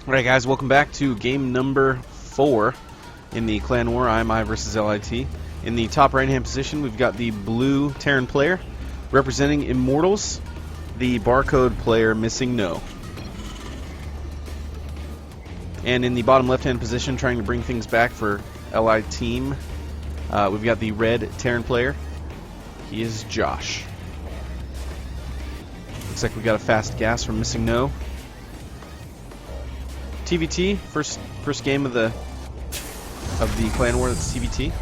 Alright guys, welcome back to game number 4 in the Clan War, IMI versus LIT. In the top right hand position we've got the blue Terran player representing Immortals, the barcode player missing no. And in the bottom left hand position, trying to bring things back for LI team, we've got the red Terran player. He is Josh. Looks like we got a fast gas from missing no. TVT, first game of the Clan War. That's TVT,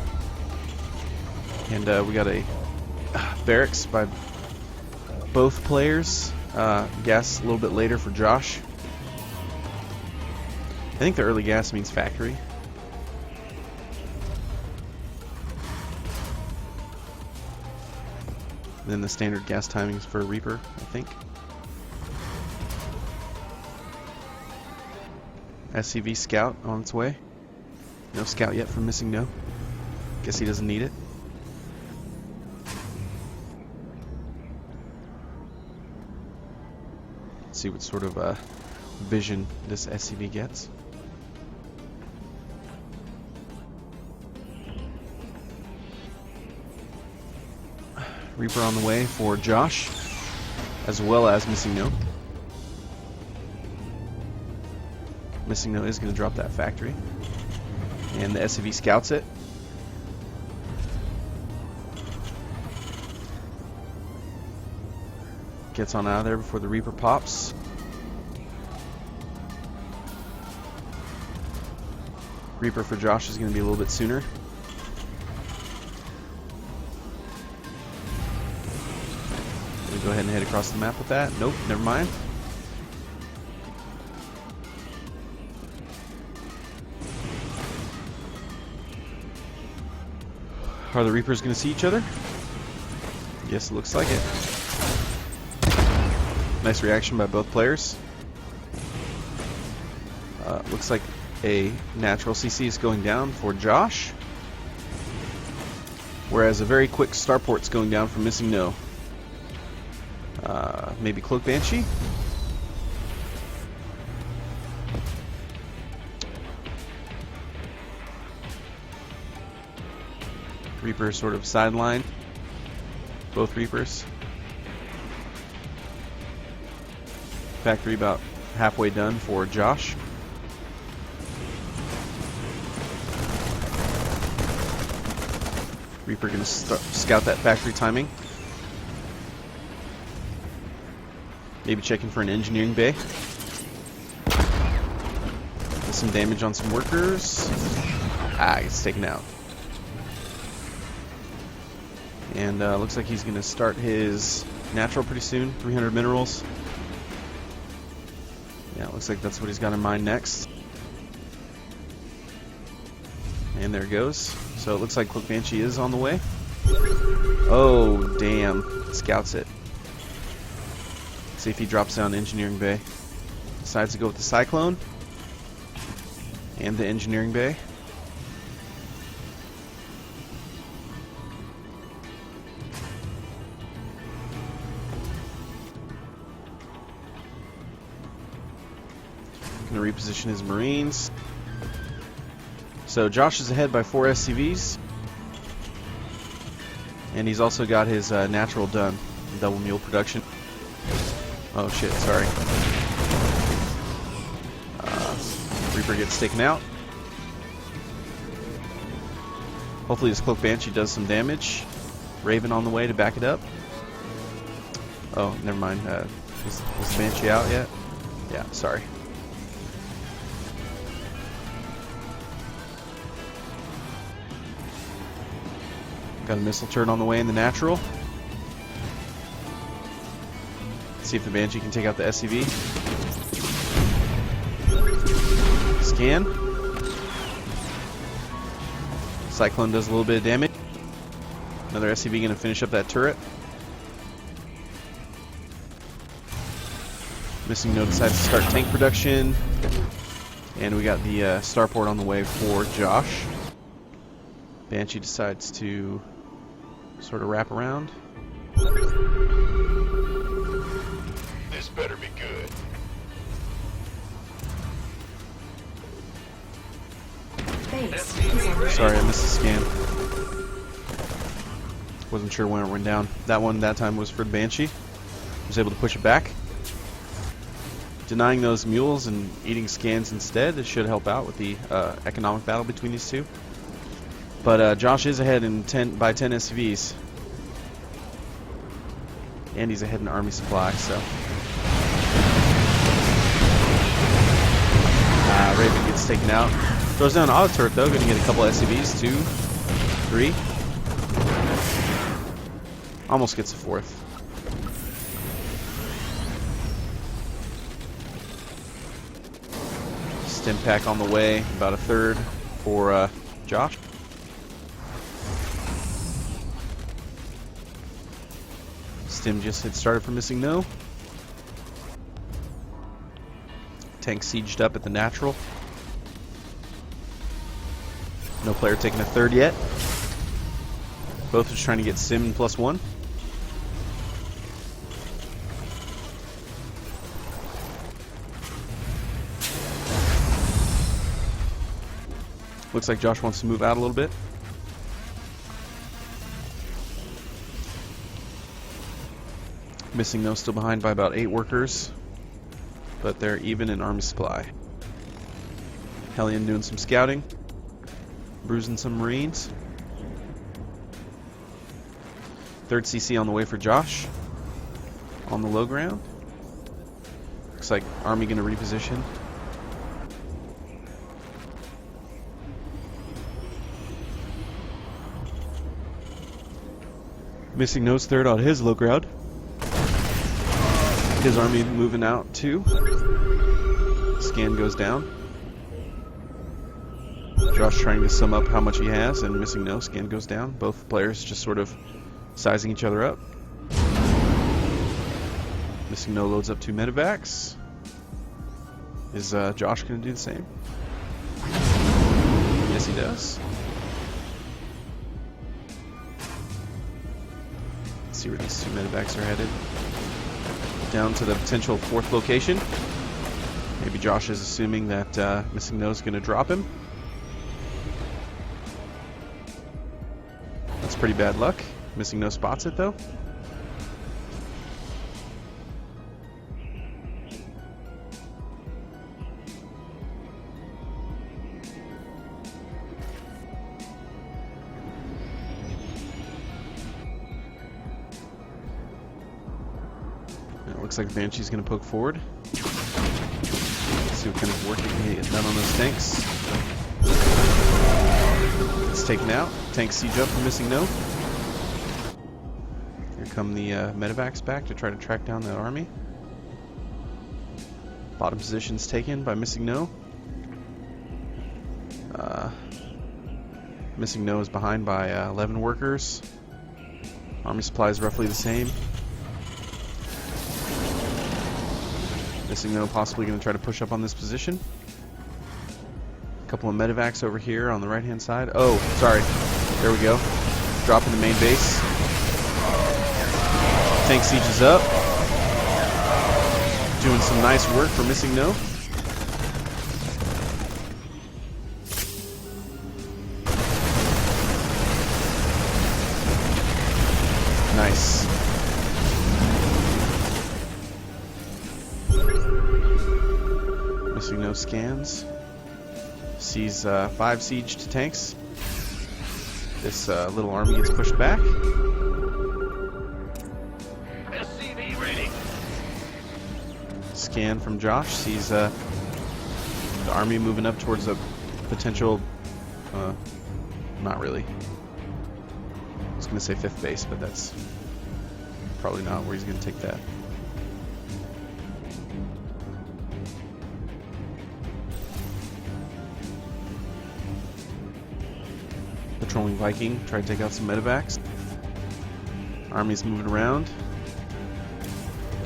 and we got a barracks by both players. Gas a little bit later for Josh. I think the early gas means factory. And then the standard gas timings for Reaper, I think. SCV scout on its way. No scout yet from missing no. Guess he doesn't need it. Let's see what sort of vision this SCV gets. Reaper on the way for Josh, as well as missing no. Missing no is going to drop that factory, and the SCV scouts it. Gets on out of there before the Reaper pops. Reaper for Josh is going to be a little bit sooner. Go ahead and head across the map with that. Nope, never mind. Are the Reapers going to see each other? Yes, it looks like it. Nice reaction by both players. Looks like a natural CC is going down for Josh, whereas a very quick starport's going down for missing no. Maybe Cloak Banshee? Reaper sort of sideline. Both Reapers. Factory about halfway done for Josh. Reaper gonna scout that factory timing. Maybe checking for an engineering bay. Get some damage on some workers. Gets taken out. And looks like he's going to start his natural pretty soon. 300 minerals. Yeah, looks like that's what he's got in mind next. And there it goes. So it looks like Cloak Banshee is on the way. Oh, damn. Scouts it. See if he drops down engineering bay. Decides to go with the Cyclone and the engineering bay. Gonna reposition his Marines. So Josh is ahead by 4 SCVs, and he's also got his natural done, double mule production. Oh shit, sorry. Reaper gets taken out. Hopefully this Cloak Banshee does some damage. Raven on the way to back it up. Oh, never mind. Was the Banshee out yet? Yeah, sorry. Got a missile turret on the way in the natural. See if the Banshee can take out the SCV. Scan. Cyclone does a little bit of damage. Another SCV going to finish up that turret. Missing no decides to start tank production. And we got the starport on the way for Josh. Banshee decides to sort of wrap around. This better be good. Sorry, I missed the scan. Wasn't sure when it went down. That time was for the Banshee. Was able to push it back. Denying those mules and eating scans instead, it should help out with the economic battle between these two. But Josh is ahead by 10 SCVs. And he's ahead in Army Supply, so. Raven gets taken out. Throws down an auto turret though, gonna get a couple SCVs, 2, 3. Almost gets a 4th. Stim pack on the way, about a 3rd for Josh. Stim just hit started for missing no. Tank sieged up at the natural. No player taking a 3rd yet. Both just trying to get Sim in +1. Looks like Josh wants to move out a little bit. Missing no still behind by about 8 workers, but they're even in Army Supply. Hellion doing some scouting, bruising some Marines. 3rd CC on the way for Josh on the low ground. Looks like Army gonna reposition. Missing no's 3rd on his low ground. His army moving out too. Scan goes down. Josh trying to sum up how much he has, and missing no. Scan goes down. Both players just sort of sizing each other up. Missing no loads up 2 medevacs. Is Josh going to do the same? Yes, he does. Let's see where these 2 medevacs are headed. Down to the potential 4th location. Maybe Josh is assuming that missing no is going to drop him. That's pretty bad luck. Missing no spots it though. Looks like Banshee's going to poke forward. Let's see what kind of work he can get done on those tanks. It's taken out. Tank siege up for missing no. Here come the medevacs back to try to track down that army. Bottom position's taken by missing no. Missing no is behind by 11 workers. Army supply is roughly the same. Missing no possibly going to try to push up on this position. A couple of medevacs over here on the right hand side. Oh, sorry. There we go. Dropping the main base. Tank siege is up. Doing some nice work for missing no. Nice. Missing no scans. Sees 5 siege to tanks. This little army gets pushed back. SCV ready. Scan from Josh. Sees the army moving up towards a potential, not really. I was going to say 5th base, but that's probably not where he's going to take that. Patrolling Viking, try to take out some medevacs. Army's moving around.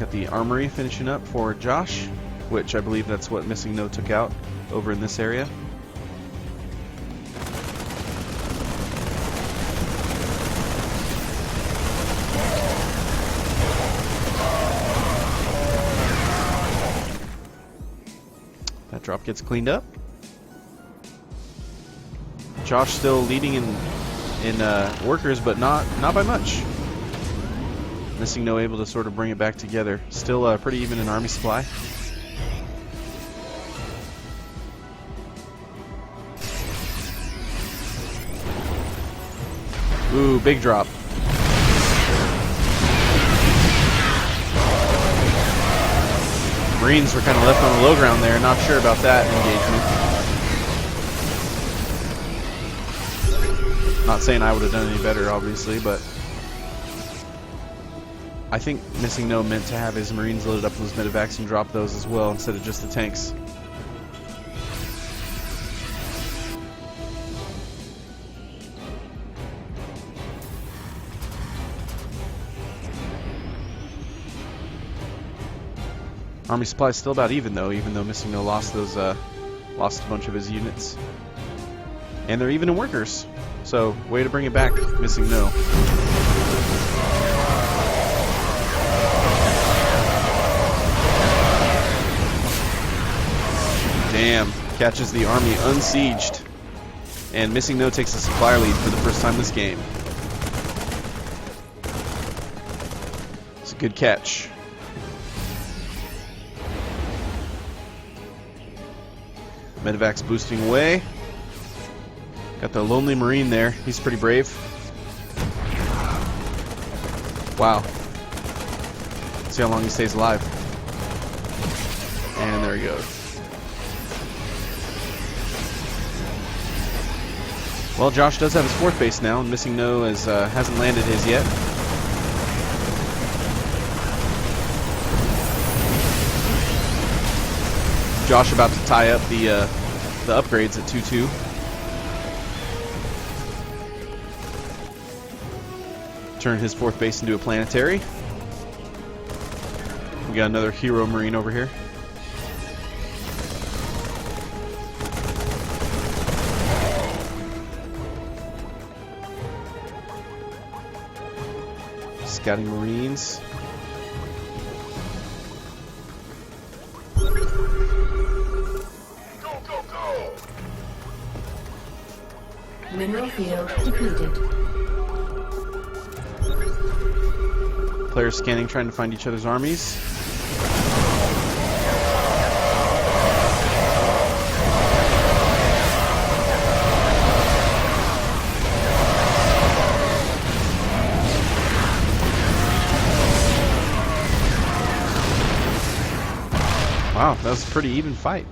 Got the armory finishing up for Josh, which I believe that's what missing no took out over in this area. That drop gets cleaned up. Josh still leading in workers, but not by much. Missing No able to sort of bring it back together. Still pretty even in army supply. Ooh, big drop. Marines were kind of left on the low ground there. Not sure about that engagement. Not saying I would have done any better, obviously, but I think Missing No meant to have his Marines loaded up with those medevacs and drop those as well instead of just the tanks. Army supply is still about even though Missing No lost a bunch of his units. And they're even in workers. So, way to bring it back, Missing No. Damn, catches the army unsieged. And Missing No takes a supplier lead for the first time this game. It's a good catch. Medevac's boosting away. Got the lonely Marine there. He's pretty brave. Wow. Let's see how long he stays alive. And there he goes. Well, Josh does have his fourth base now, and Missing No hasn't landed his yet. Josh about to tie up the upgrades at 2-2. Turn his fourth base into a planetary. We got another hero Marine over here. Scouting Marines. Mineral field depleted. Players scanning, trying to find each other's armies. Wow, that was a pretty even fight.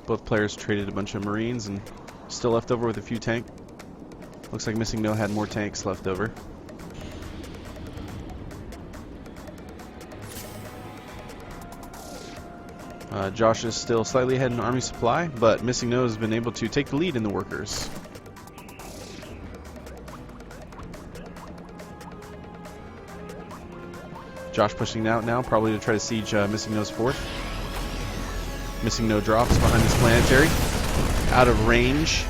Both players traded a bunch of Marines and still left over with a few tanks. Looks like Missing No had more tanks left over. Josh is still slightly ahead in army supply, but Missing No has been able to take the lead in the workers. Josh pushing out now, probably to try to siege Missing No's fourth. Missing No drops behind this planetary. Out of range.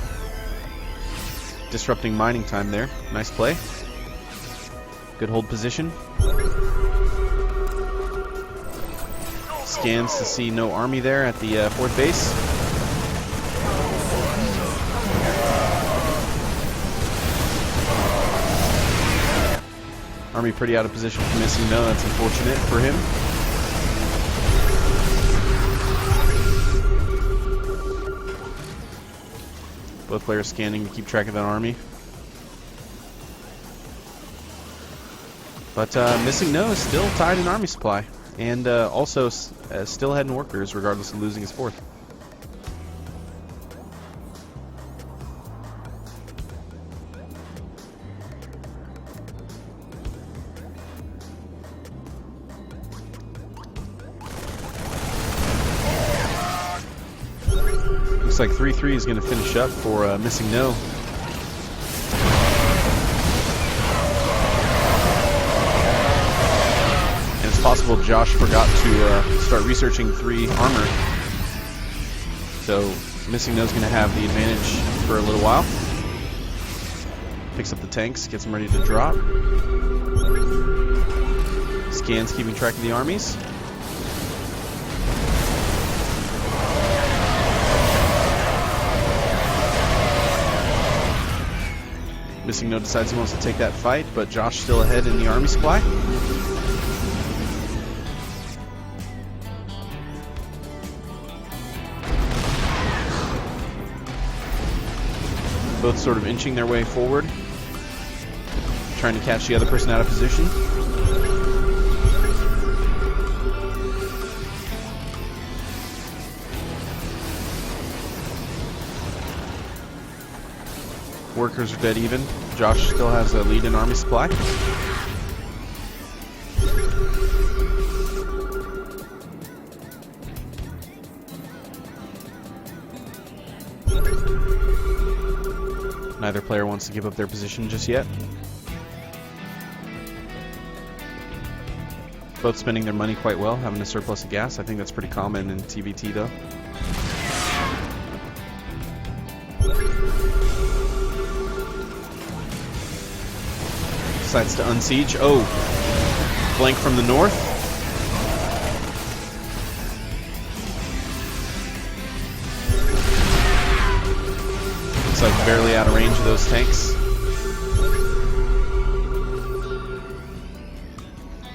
Disrupting mining time there. Nice play. Good hold position. Scans to see no army there at the fourth base. Army pretty out of position for Missing No. That's unfortunate for him. Both players scanning to keep track of that army. But Missing No is still tied in army supply. And also still ahead in workers, regardless of losing his fourth. Looks like 3-3 is going to finish up for Missing No. And it's possible Josh forgot to start researching 3 armor. So Missing No is going to have the advantage for a little while. Picks up the tanks, gets them ready to drop. Scans keeping track of the armies. Missing No decides he wants to take that fight, but Josh still ahead in the army supply. Both sort of inching their way forward, trying to catch the other person out of position. Workers are dead even. Josh still has a lead in army supply. Neither player wants to give up their position just yet. Both spending their money quite well, having a surplus of gas. I think that's pretty common in TVT though. Decides to unsiege. Oh, flank from the north. Looks like barely out of range of those tanks.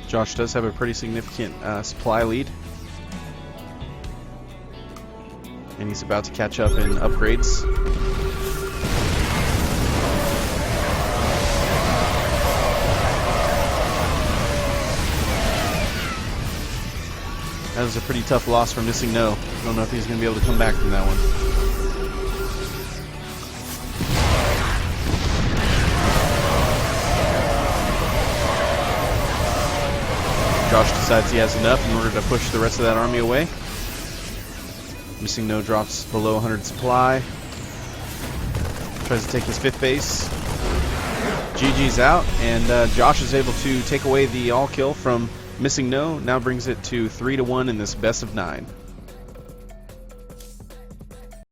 Josh does have a pretty significant supply lead. And he's about to catch up in upgrades. That was a pretty tough loss for Missing No. Don't know if he's going to be able to come back from that one. Josh decides he has enough in order to push the rest of that army away. Missing No drops below 100 supply. Tries to take his 5th base. GG's out, and Josh is able to take away the all kill from Missing No. Now brings it to 3-1 in this best of 9.